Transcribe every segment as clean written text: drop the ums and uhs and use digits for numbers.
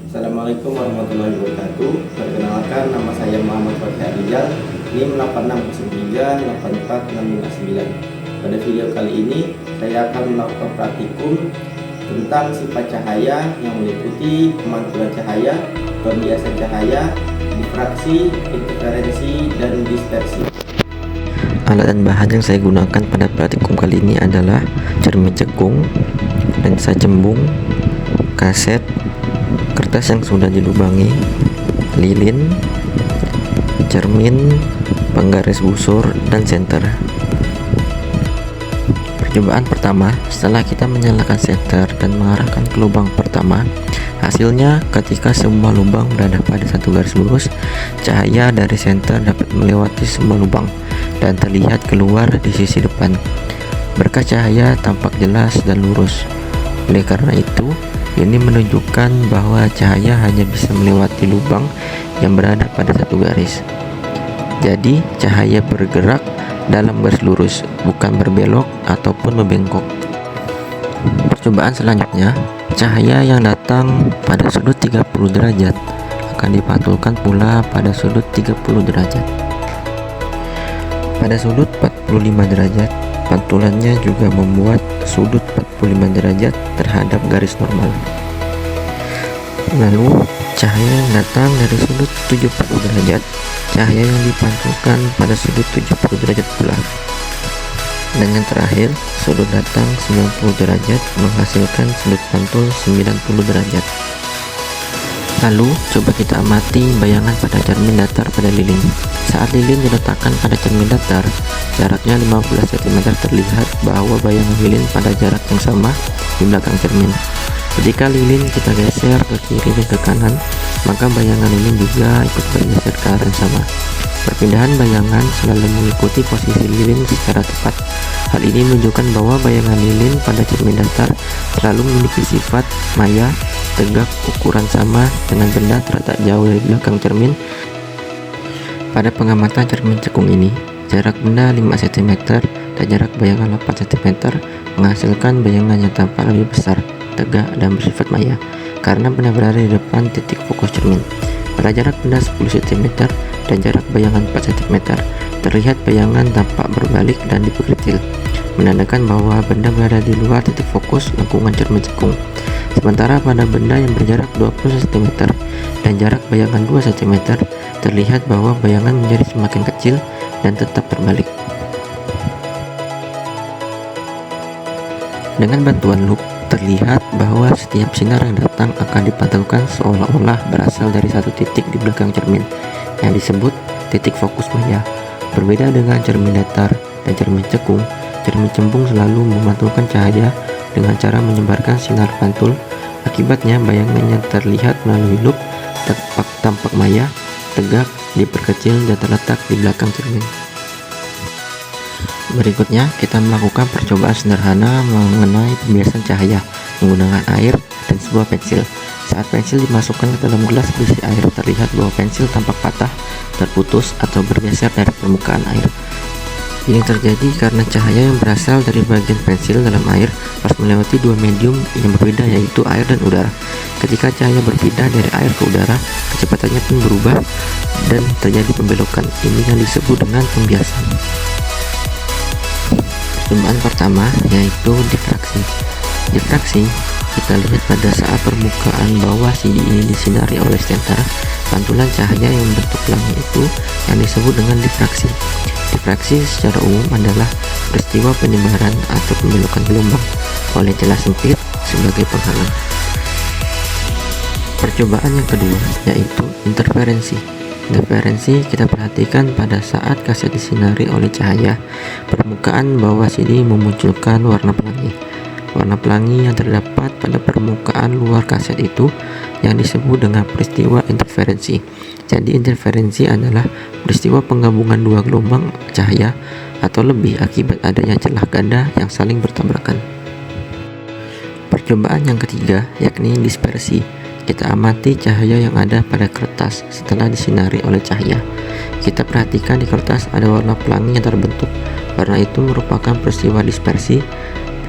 Assalamualaikum warahmatullahi wabarakatuh. Perkenalkan, nama saya Muhammad Fatih Rizal, NIM 86038459. Pada video kali ini saya akan melakukan praktikum tentang sifat cahaya yang meliputi pemantulan cahaya, pembiasan cahaya, difraksi, interferensi, dan dispersi. Alat dan bahan yang saya gunakan pada praktikum kali ini adalah cermin cekung, lensa cembung, kaset, kertas yang sudah dilubangi, lilin, cermin, penggaris busur, dan senter. Percobaan pertama, setelah kita menyalakan senter dan mengarahkan ke lubang pertama, hasilnya ketika semua lubang berada pada satu garis lurus, cahaya dari senter dapat melewati semua lubang dan terlihat keluar di sisi depan. Berkah cahaya tampak jelas dan lurus. Oleh karena itu, ini menunjukkan bahwa cahaya hanya bisa melewati lubang yang berada pada satu garis. Jadi, cahaya bergerak dalam garis lurus, bukan berbelok ataupun membengkok. Percobaan selanjutnya, cahaya yang datang pada sudut 30 derajat akan dipantulkan pula pada sudut 30 derajat. Pada sudut 45 derajat, pantulannya juga membuat sudut 45 derajat terhadap garis normal. Lalu, cahaya yang datang dari sudut 70 derajat, cahaya yang dipantulkan pada sudut 70 derajat pula. Dan yang terakhir, sudut datang 90 derajat menghasilkan sudut pantul 90 derajat. Lalu, coba kita amati bayangan pada cermin datar pada lilin. Saat lilin diletakkan pada cermin datar, jaraknya 15 cm, terlihat bahwa bayangan lilin pada jarak yang sama di belakang cermin. Ketika lilin kita geser ke kiri dan ke kanan, maka bayangan lilin juga ikut bergeser ke arah yang sama. Perpindahan bayangan selalu mengikuti posisi lilin secara tepat. Hal ini menunjukkan bahwa bayangan lilin pada cermin datar selalu memiliki sifat maya, tegak, ukuran sama dengan benda terletak jauh dari belakang cermin. Pada pengamatan cermin cekung ini, jarak benda 5 cm dan jarak bayangan 8 cm menghasilkan bayangan yang tampak lebih besar, tegak, dan bersifat maya karena benda berada di depan titik fokus cermin. Pada jarak benda 10 cm dan jarak bayangan 4 cm, terlihat bayangan tampak berbalik dan diperkecil, menandakan bahwa benda berada di luar titik fokus lengkungan cermin cekung. Sementara pada benda yang berjarak 20 cm dan jarak bayangan 2 cm, terlihat bahwa bayangan menjadi semakin kecil dan tetap berbalik. Dengan bantuan loop, terlihat bahwa setiap sinar yang datang akan dipantulkan seolah-olah berasal dari satu titik di belakang cermin, yang disebut titik fokus maya. Berbeda dengan cermin datar dan cermin cekung, cermin cembung selalu memantulkan cahaya dengan cara menyebarkan sinar pantul. Akibatnya bayangan yang terlihat melalui loop tampak maya, tegak, diperkecil, dan terletak di belakang cermin. Berikutnya, kita melakukan percobaan sederhana mengenai pembiasan cahaya menggunakan air dan sebuah pensil. Saat pensil dimasukkan ke dalam gelas berisi air, terlihat bahwa pensil tampak patah, terputus, atau bergeser dari permukaan air. Ini terjadi karena cahaya yang berasal dari bagian pensil dalam air harus melewati dua medium yang berbeda, yaitu air dan udara. Ketika cahaya berpindah dari air ke udara, kecepatannya pun berubah dan terjadi pembelokan. Ini yang disebut dengan pembiasan. Percobaan pertama yaitu difraksi. Difraksi kita lihat pada saat permukaan bawah CD ini disinari oleh senter, pantulan cahaya yang membentuk pelangi itu yang disebut dengan difraksi. Difraksi secara umum adalah peristiwa penyebaran atau pembelokan gelombang oleh celah sempit sebagai penghalang. Percobaan yang kedua yaitu interferensi. Interferensi kita perhatikan pada saat kaset disinari oleh cahaya, permukaan bawah CD memunculkan warna pelangi. Warna pelangi yang terdapat pada permukaan luar kaset itu yang disebut dengan peristiwa interferensi. Jadi interferensi adalah peristiwa penggabungan dua gelombang cahaya atau lebih akibat adanya celah ganda yang saling bertabrakan. Percobaan yang ketiga yakni dispersi. Kita amati cahaya yang ada pada kertas setelah disinari oleh cahaya. Kita perhatikan di kertas ada warna pelangi yang terbentuk. Warna itu merupakan peristiwa dispersi.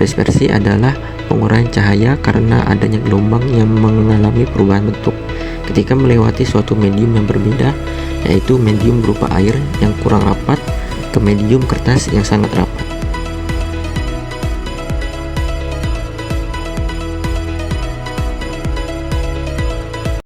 Dispersi adalah penguraian cahaya karena adanya gelombang yang mengalami perubahan bentuk ketika melewati suatu medium yang berbeda, yaitu medium berupa air yang kurang rapat ke medium kertas yang sangat rapat.